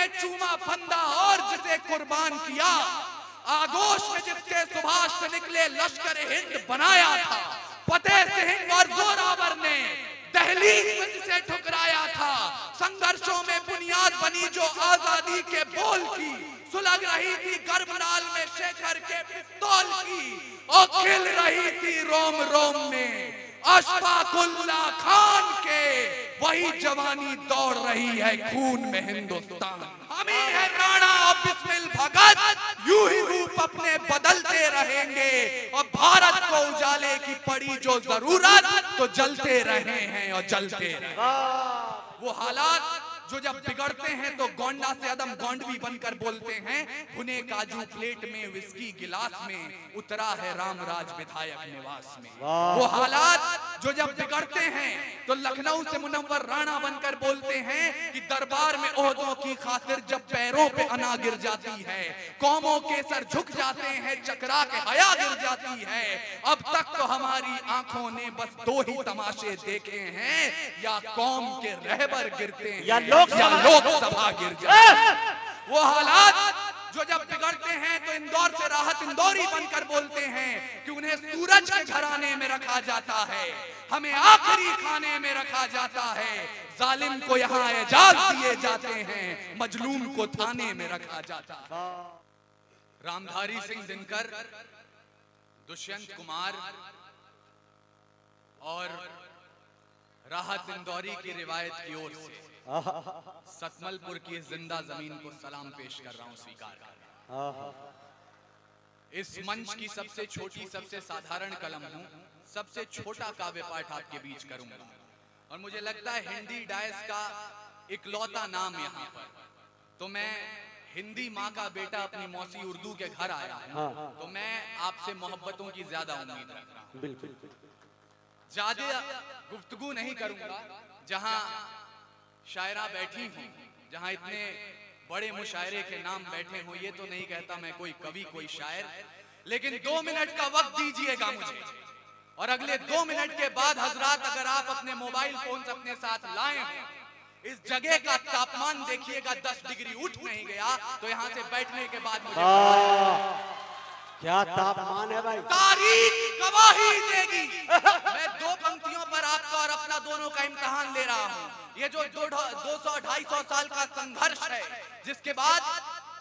ने चूमा फंदा और जिसे कुर्बान किया, आगोश में जिसके सुभाष से निकले लश्कर हिंद बनाया था, फतेह सिंह और जोरावर ने दहलीज में जिसे ठुकराया था, संघर्षों में बुनियाद बनी जो आजादी के बोल की, सुलग रही थी गर्भनाल में शेखर के पिस्तौल की, और खिल रही थी रोम रोम में अशफाकुल्ला खान के, वही जवानी दौड़ रही है खून में हिंदुस्तान। हम ही है राणा और बिस्मिल भगत, यूं ही रूप अपने बदलते रहेंगे, और भारत को उजाले की पड़ी जो जरूरत, तो जलते रहे हैं और जलते रहे। वो हालात जो जब बिगड़ते हैं तो गोंडा से अदम गोंडवी बनकर बोलते हैं, भुने काजू प्लेट में विस्की गिलास में, उतरा है रामराज विधायक निवास में। वो हालात जो जब बिगड़ते हैं तो लखनऊ से मुनव्वर राणा बनकर बोलते हैं कि दरबार में ओहदों की खातिर जब पैरों पे अना गिर जाती है, कौमों के सर झुक जाते हैं, चकरा के हया गिर जाती है। अब तक तो हमारी आंखों ने बस दो ही तमाशे देखे हैं, या कौम के रहबर गिरते हैं या लोकसभा गिर जाए। वो हालात जो जब बिगड़ते हैं तो इंदौर से राहत इंदौरी बनकर बोलते हैं कि उन्हें सूरज के घराने में रखा जाता है, हमें आखिरी खाने में रखा जाता है, जालिम को यहाँ एजाज दिए जाते हैं, मजलूम को थाने में रखा जाता है। रामधारी सिंह दिनकर, दुष्यंत कुमार और राहत इंदौरी की रिवायत की ओर से सतमलपुर की इस जिंदा जमीन को सलाम पेश कर रहा हूं, स्वीकार कर। इस मंच की सबसे छोटी, सबसे साधारण कलम हूं, सबसे छोटा काव्य पाठ आपके बीच करूंगा, और मुझे लगता है हिंदी डायस का इकलौता नाम यहाँ पर, तो मैं हिंदी माँ का बेटा अपनी मौसी उर्दू के घर आया हूं, तो मैं आपसे मोहब्बतों की ज्यादा उम्मीद रख रहा हूं। बिल्कुल ज्यादा गुफ्तगू नहीं करूंगा, जहां शायरा बैठी हूं, जहां इतने बड़े मुशायरे के नाम बैठे हों, ये तो नहीं कहता मैं कोई कवि कोई शायर, लेकिन 2 मिनट का वक्त दीजिएगा मुझे, और अगले 2 मिनट के बाद हजरात अगर आप अपने मोबाइल फोन अपने साथ लाए हैं, इस जगह का तापमान देखिएगा, 10 डिग्री उठ नहीं गया, तो यहाँ से बैठने के बाद मुझे क्या तापमान है भाई, तारीख गवाही देगी। मैं 2 पंक्तियों पर आपका और अपना दोनों का इम्तिहान ले रहा हूँ। ये जो 200-250 साल का संघर्ष है, जिसके बाद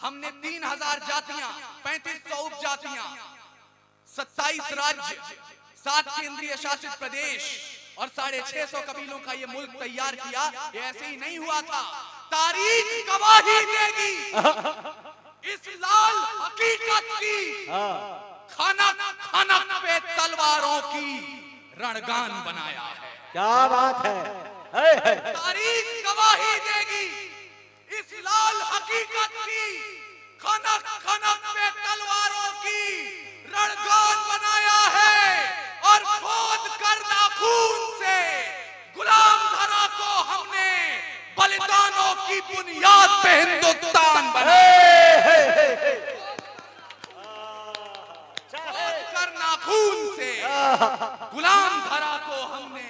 हमने 3000 जातियां, 3500 उपजातियां, 27 राज्य, 7 केंद्रीय शासित प्रदेश और 650 कबीलों का ये मुल्क तैयार किया। ये ऐसे ही नहीं हुआ था, तारीख गवाही देगी इस लाल हकीकत की। खाना खाना पे तलवारों की रणगान बनाया है। क्या बात है, तारीख गवाही देगी इस लाल हकीकत की, खाना खाना पे तलवारों की रणगान बनाया है, और खोद कर नाखून से गुलाम धरा को हमने बलिदानों की बुनियाद पे हिंदुस्तान बनाया। खोद कर नाखून से गुलाम धरा को हमने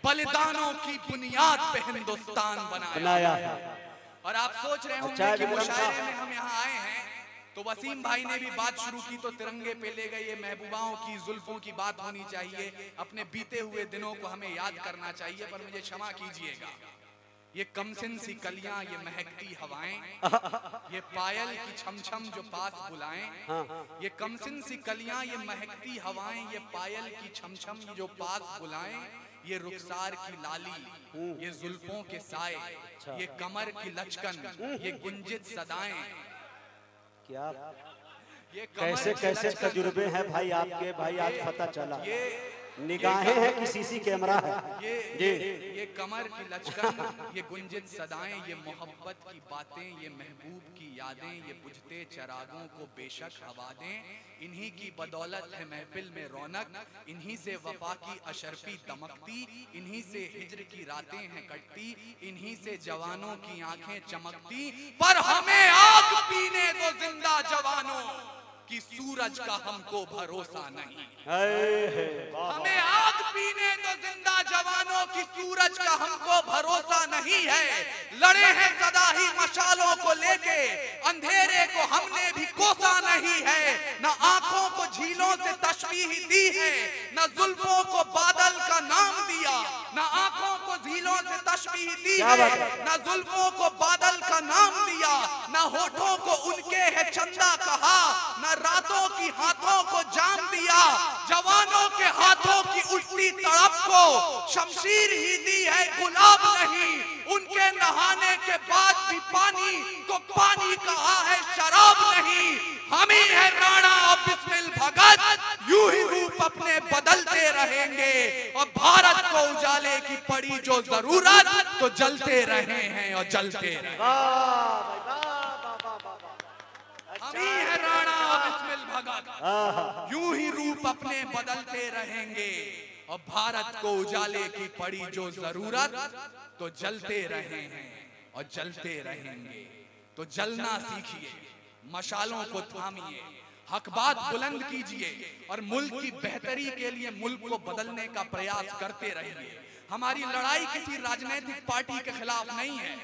बलिदानों की बुनियाद पे हिंदुस्तान बनाया। और आप सोच रहे होंगे कि मुशायरे में हम यहाँ आए हैं तो वसीम भाई ने भी बात शुरू की तो तिरंगे पे ले गए, महबूबाओं की जुल्फों की बात होनी चाहिए, अपने बीते हुए दिनों को हमें याद करना चाहिए। पर मुझे क्षमा कीजिएगा, ये कमसिन सी कलियां, ये महकती हवाएं, ये पायल की छमछम जो पास बुलाएं, ये कमसिन सी कलियां, ये महकती हवाएं, ये पायल की छमछम जो पास बुलाएं, ये रुखसार की लाली, ये जुल्फों के साए, ये कमर की लचकन, ये गुंजित सदाएं। क्या ये कैसे कैसे तजुर्बे हैं भाई आपके, भाई आज पता चला। ये निगाहें हैं कि सीसी कैमरा है। ये कमर की लचकन, ये गुंजित सदाएं, ये मोहब्बत की बातें, ये महबूब की यादें, ये बुझते चरागों को बेशक हवा दें। इन्हीं की बदौलत है महफिल में रौनक, इन्हीं से वफा की अशरफी दमकती, इन्हीं से हिज्र की रातें हैं कटती, इन्हीं से जवानों की आंखें चमकती। पर हमें आग पीने दो जिंदा जवानों कि सूरज का हमको भरोसा नहीं। हमें आग पीने दो जिंदा जवानों की सूरज का हमको भरोसा नहीं है, लड़े हैं सदा ही मशालों को लेके, अंधेरे को हमने भी कोसा नहीं है, न आंखों को झीलों से तशबीह दी है, न जुल्फों को बादल का नाम दिया, न आंखों को झीलों से तशबीह दी है, न जुल्फों को बादल का नाम दिया, न होठों को उनके है चंदा कहा, न रातों की हाथों को जाम दिया, जवानों के हाथों की उल्टी तड़प को शमशीर ही दी है गुलाब नहीं, उनके नहाने के बाद भी पानी को पानी कहा है शराब नहीं, हम ही है राणा और बिस्मिल भगत, यूं ही रूप अपने बदलते रहेंगे, और भारत को उजाले की पड़ी जो जरूरत तो जलते रहे हैं और जलते रहे। हम ही है राणा और बिस्मिल भगत, यूं ही रूप अपने बदलते रहेंगे, और भारत को उजाले की पड़ी जो जरूरत तो जलते रहे हैं और जलते रहेंगे। तो जलना सीखिए, मशालों को थामिए, हक बात बुलंद कीजिए, और मुल्क की बेहतरी के लिए मुल्क को बदलने का प्रयास करते रहिए। हमारी लड़ाई किसी राजनीतिक पार्टी के खिलाफ नहीं है,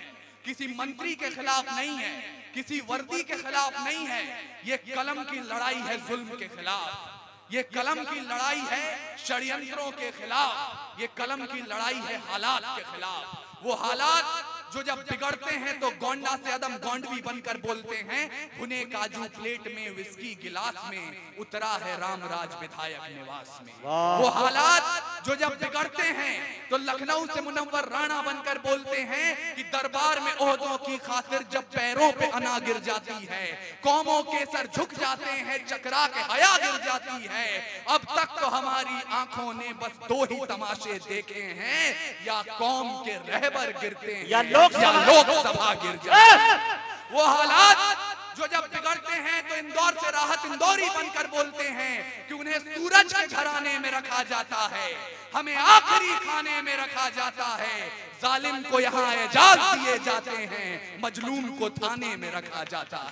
किसी मंत्री के खिलाफ नहीं है, किसी वर्दी के खिलाफ नहीं है, ये कलम की लड़ाई है जुल्म के खिलाफ, ये कलम की लड़ाई है षड्यंत्रों के खिलाफ, ये कलम की लड़ाई है हालात के खिलाफ। वो हालात जो जब बिगड़ते हैं तो गोंडा से अदम गोंडवी बनकर बोलते हैं, भुने काजू प्लेट में विस्की गिलास में उतरा है रामराज विधायक निवास में। वो हालात जो जब बिगड़ते हैं तो लखनऊ से मुनव्वर राणा बनकर बोलते हैं कि दरबार में ओहदों की खातिर जब पैरों पे अना गिर जाती है, कौमों के सर झुक जाते हैं, चकरा के हया गिर जाती है। अब तक तो हमारी आंखों ने बस दो ही तमाशे देखे हैं, या कौम के रहबर गिरते हैं या लोकसभा गिर जाए। वो हालात जो जब बिगड़ते हैं तो इंदौर से राहत इंदौरी बनकर बोलते हैं कि उन्हें सूरज के घराने में रखा जाता है, हमें आखिरी खाने में रखा जाता है, जालिम को यहाँ एजाज दिए जाते हैं, मजलूम को थाने में रखा जाता है।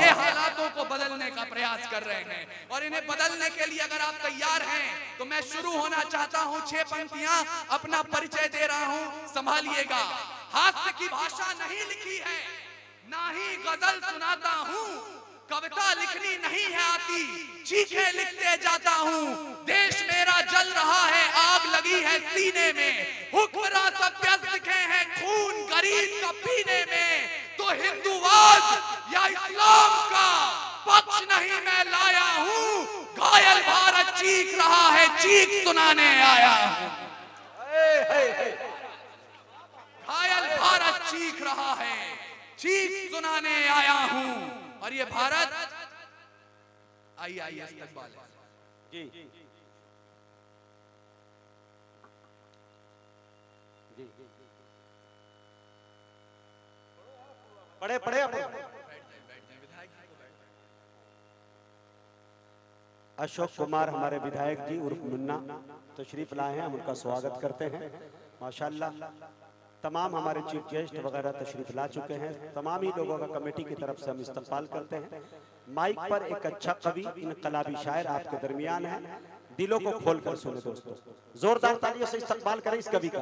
ये हालातों को बदलने का प्रयास कर रहे हैं, और इन्हें बदलने के लिए अगर आप तैयार हैं तो मैं शुरू होना चाहता हूँ। 6 पंक्तियां अपना परिचय दे रहा हूँ, संभालिएगा। हास्य की भाषा नहीं लिखी है, ना ही गजल सुनाता हूँ, कविता लिखनी नहीं है आती, चीखे लिखते जाता हूँ। देश मेरा जल रहा है, आग लगी है सीने में, हुक्मरान सब व्यस्त दिखे हैं खून गरीब का पीने में, तो हिंदूवाद या इस्लाम का पक्ष नहीं मैं लाया हूँ, घायल भारत चीख रहा है, चीख सुनाने आया हूँ। घायल भारत चीख रहा है, चीख सुनाने आया हूं। और ये भारत आइए इस्तकबाल जी पढ़े अशोक कुमार हमारे विधायक जी उर्फ मुन्ना तशरीफ लाए हैं, हम उनका स्वागत करते हैं। माशाल्लाह तमाम हमारे चीफ गेस्ट वगैरह तशरीफ ला चुके हैं, तमाम ही लोगों का कमेटी की तरफ से हम इस्तकबाल करते हैं। माइक पर एक अच्छा कवि इनकलाबी शायर आपके दरमियान है, दिलों को खोल कर सुने दोस्तों, जोरदार तालियों से इस्तकबाल करें इस कवि का,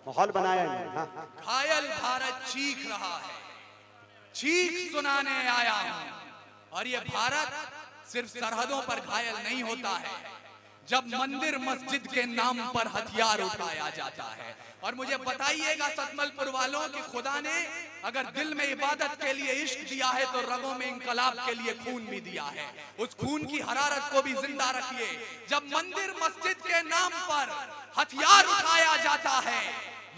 माहौल बनाया है। घायल भारत चीख रहा है, चीख सुनाने आया हूं। और ये भारत सिर्फ सरहदों पर घायल नहीं होता है, जब मंदिर मस्जिद के नाम पर हथियार उठाया जाता है। और मुझे बताइएगा सतमलपुर वालों कि खुदा ने अगर दिल में इबादत के लिए इश्क दिया है तो रगों में इंकलाब के लिए खून भी दिया है, उस खून की हरारत को भी जिंदा रखिए। जब मंदिर मस्जिद के नाम पर हथियार उठाया जाता है,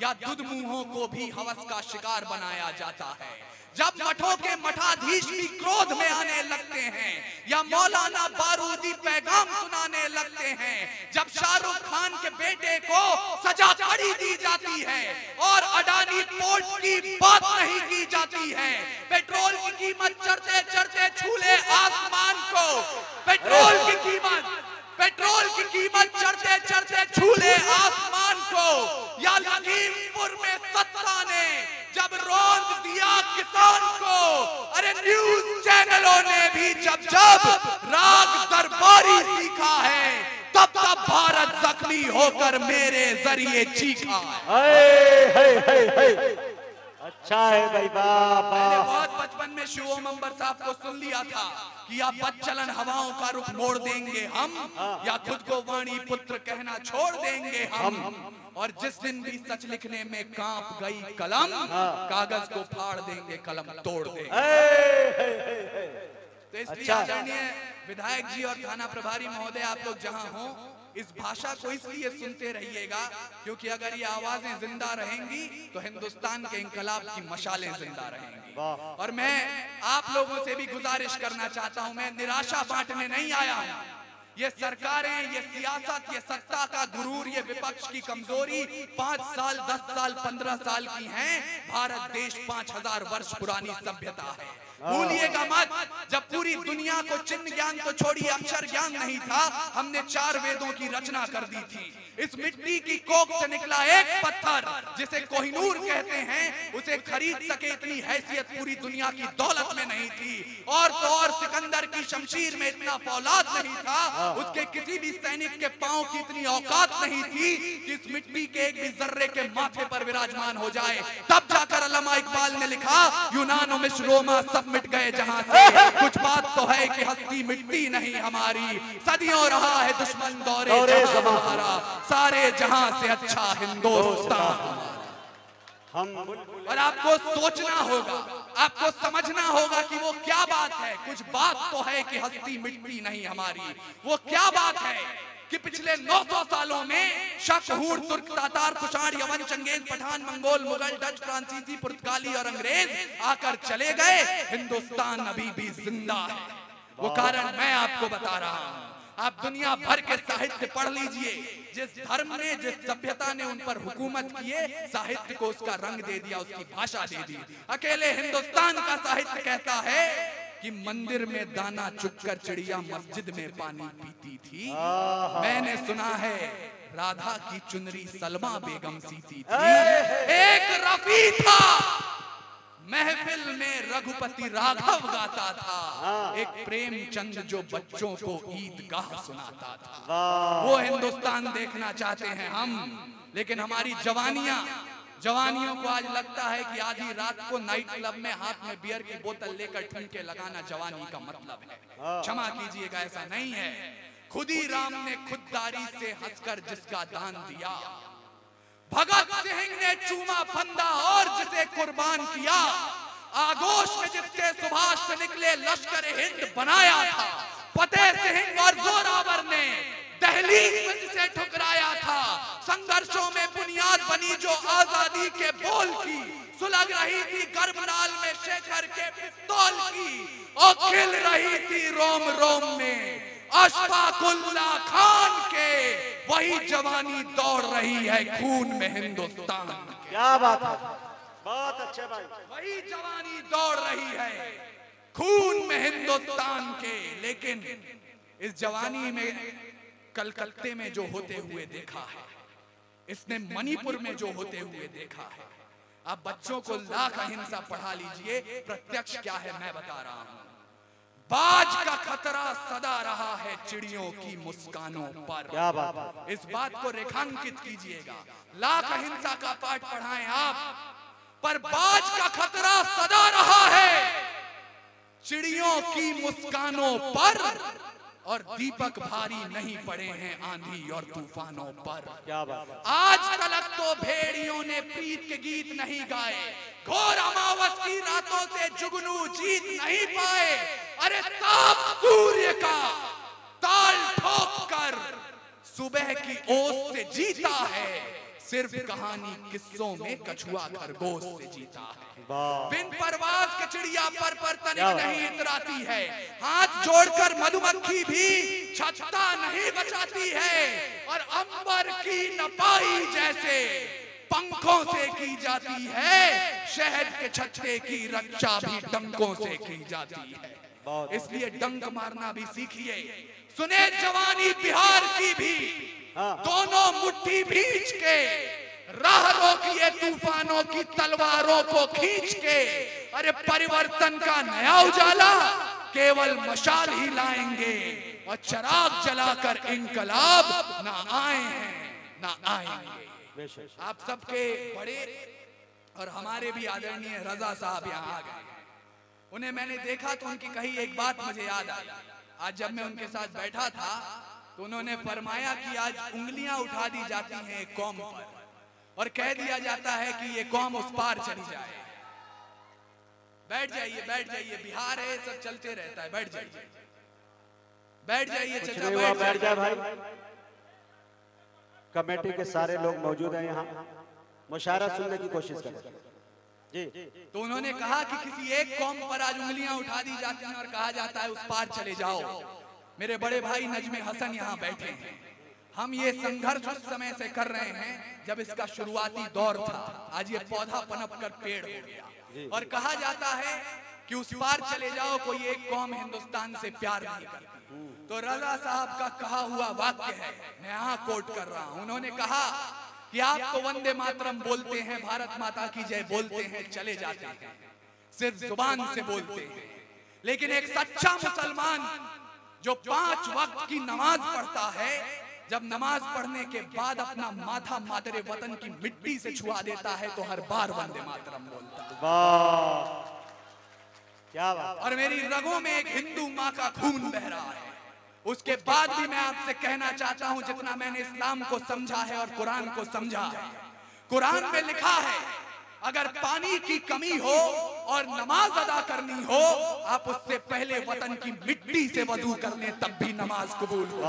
या दुध मुंहों को भी हवस का शिकार बनाया जाता है, जब मठों के मठाधीश भी क्रोध में आने लगते हैं, या मौलाना बारूदी पैगाम सुनाने लगते हैं, जब शाहरुख खान के बेटे को सजा कड़ी दी जाती है और अडानी पोर्ट की बात नहीं की जाती है, पेट्रोल की कीमत चढ़ते चढ़ते छूले आसमान को, पेट्रोल की कीमत चढ़ते चढ़ते छूले आसमान को, या लखीमपुर में सत्ता ने जब रौंद दिया किसान को, अरे न्यूज चैनलों ने भी जब जब राग दरबारी सीखा है, तब तब भारत जख्मी होकर मेरे जरिए चीखा। अच्छा है भाई, बाप। मैंने बहुत बचपन में शिव ओम अंबर साहब को सुन लिया था कि या बदचलन हवाओं का रुख मोड़ देंगे हम, या खुद को वाणी पुत्र कहना छोड़ देंगे हम। और जिस दिन भी सच लिखने में कांप गई कलम, कागज को फाड़ देंगे, कलम तोड़ देंगे। तो इसलिए आदरणीय विधायक जी और थाना प्रभारी महोदय, आप लोग जहां हो, इस भाषा को इसलिए सुनते रहिएगा क्योंकि अगर ये आवाजें जिंदा रहेंगी तो हिंदुस्तान के इंकलाब की मशालें जिंदा रहेंगी। और मैं आप लोगों से भी गुजारिश करना चाहता हूं, मैं निराशा बांटने नहीं आया हूं। ये सरकारें, ये सियासत, ये सत्ता का गुरूर, ये विपक्ष की कमजोरी 5 साल, 10 साल, 15 साल की है। भारत देश 5000 वर्ष पुरानी सभ्यता है, भूलिएगा मत। जब पूरी दुनिया को चिन्ह ज्ञान तो छोड़िए, अक्षर ज्ञान नहीं था, हमने 4 वेदों की रचना कर दी थी। इस मिट्टी की कोख से निकला एक पत्थर जिसे कोहिनूर कहते हैं, उसे खरीद सके इतनी हैसियत पूरी दुनिया की दौलत में नहीं थी। और तो और सिकंदर की शमशीर में इतना फौलाद नहीं था, उसके किसी भी सैनिक के पांव की इतनी औकात नहीं थी कि इस मिट्टी के एक भी जर्रे के माथे पर विराजमान हो जाए। तब जाकर अल्लामा इकबाल ने लिखा, यूनान और मिस्र रोमा सब मिट गए जहां से, कुछ बात तो है कि हस्ती मिटती नहीं हमारी, सदियों रहा है दुश्मन दौरे जहां हमारा, सारे जहां से अच्छा हिंदुस्तान। और आपको सोचना होगा, आपको समझना होगा कि वो क्या बात है। कुछ बात तो है कि हस्ती मिटती नहीं हमारी। वो क्या बात है कि पिछले 900 सालों में शक, हूर, तुर्क, तातार, कुषाण, यवन, चंगेज, पठान, मंगोल, मुगल, डच, फ्रांसीसी, पुर्तगाली और अंग्रेज आकर चले गए, हिंदुस्तान अभी भी जिंदा है। वो कारण मैं आपको बता रहा हूं। आप दुनिया भर के साहित्य पढ़ लीजिए, जिस धर्म ने, जिस सभ्यता ने उन पर हुकूमत किए, साहित्य को उसका रंग दे दिया, उसकी भाषा दे दी। अकेले हिंदुस्तान का साहित्य कहता है कि मंदिर में दाना चुगकर चिड़िया मस्जिद में पानी पीती थी। मैंने सुना है राधा की चुनरी सलमा बेगम सीती थी। एक रफी था, महफिल में रघुपति राघव गाता था, एक प्रेमचंद जो बच्चों को ईदगाह सुनाता था। वो हिंदुस्तान देखना चाहते हैं हम, लेकिन हमारी जवानियों को आज लगता है कि आधी रात को नाइट क्लब में हाथ में बियर की बोतल लेकर ठुमके लगाना जवानी का मतलब है। क्षमा कीजिएगा, ऐसा नहीं है। खुदी राम ने खुददारी से हंसकर जिसका दान दिया, भगत सिंह ने चूमा फंदा और जिसे कुर्बान किया, आगोश में जिसके सुभाष से निकले लश्कर हिंद बनाया था, फतेह सिंह और जोरावर ने दहलीज में जिसे ठुकराया था, संघर्षों में बुनियाद बनी जो आजादी के बोल की, सुलग रही थी गर्भनाल में शेखर के पिस्तौल की, और खिल रही थी रोम रोम में अशफाकुल्ला खान के, वही जवानी दौड़ रही है खून में हिंदुस्तान। क्या बात है, बहुत अच्छे भाई। वही जवानी दौड़ रही है खून में हिंदुस्तान के। लेकिन इस जवानी में कलकत्ते में जो होते हुए देखा है, इसने मणिपुर में जो होते हुए देखा है, आप बच्चों को लाख अहिंसा पढ़ा लीजिए, प्रत्यक्ष क्या है मैं बता रहा हूं। बाज का खतरा सदा रहा है चिड़ियों की मुस्कानों पर। क्या बात है, इस बात को रेखांकित कीजिएगा। लाख अहिंसा का पाठ पढ़ाएं आप, पर बाज का खतरा सदा रहा है चिड़ियों की मुस्कानों पर, और दीपक भारी नहीं पड़े हैं आंधी और तूफानों पर। क्या बात। आज तलक तो भेड़ियों ने प्रीत के गीत नहीं गाए, घोर अमावस की रातों से जुगनू जीत नहीं पाए। अरे ताप सूर्य का ताल ठोक कर सुबह की ओस से जीता है, सिर्फ कहानी किस्सों में कछुआ खरगोश से जीता है। बिन परवाज के चिड़िया पर तनिक नहीं इतराती है, हाथ जोड़कर मधुमक्खी भी छत्ता नहीं बचाती है, और अंबर की नपाई जैसे पंखों से की जाती है, शहद के छत्ते की रक्षा भी डंकों से की जाती है। इसलिए डंक मारना भी सीखिए। सुने जवानी बिहार की भी, दोनों मुट्ठी भींच के राह रोकिए तूफानों की तलवारों को खींच के। अरे परिवर्तन का नया उजाला केवल मशाल ही लाएंगे, और चिराग जलाकर इनकलाब ना आए हैं ना आएंगे। आप सबके बड़े और हमारे भी आदरणीय रजा साहब यहाँ आ गए। उन्हें मैंने देखा तो उनकी कही एक बात मुझे याद आई। आज जब मैं उनके साथ बैठा था तो उन्होंने फरमाया कि आज उंगलियां उठा दी जाती हैं एक कौम पर और कह दिया जाता है कि ये कौम उस पार चली जाए। बैठ जाइए, बिहार है, सब चलते रहता है, बैठ जाइए चाचा, बैठ जाए भाई। कमेटी के सारे लोग मौजूद हैं यहाँ, मुशायरा सुनने की कोशिश करें जी। तो उन्होंने कहा कि किसी एक कौम पर आज उंगलियां उठा दी जाती हैं और कहा जाता है उस पार चले जाओ। मेरे बड़े भाई नजमे हसन यहाँ बैठे हैं। हम ये संघर्ष उस समय से कर रहे हैं जब इसका शुरुआती दौर था। आज ये पौधा पनप कर पेड़ हो गया और कहा जाता है कि उस पार चले जाओ, कोई एक कौम हिंदुस्तान से प्यार नहीं करती। तो रजा साहब का कहा हुआ वाक्य है, मैं यहाँ कोट कर रहा हूँ। उन्होंने कहा कि आप तो वंदे मातरम बोलते हैं, भारत माता की जय बोलते हैं, चले जाते हैं, सिर्फ जुबान से बोलते हैं, लेकिन एक सच्चा मुसलमान जो 5 वक्त की नमाज पढ़ता है, जब नमाज पढ़ने के बाद अपना माथा मादरे वतन की मिट्टी से छुआ देता है तो हर बार वंदे मातरम बोलता है। वाह क्या बात। और मेरी रगों में एक हिंदू माँ का खून बह रहा है। उसके बाद भी मैं आपसे कहना चाहता हूं, जितना मैंने इस्लाम को समझा है और कुरान को समझा है, कुरान में लिखा है अगर पानी की कमी हो और नमाज अदा करनी हो, आप उससे पहले वतन की मिट्टी से वजू कर लें, तब भी नमाज कबूल हो।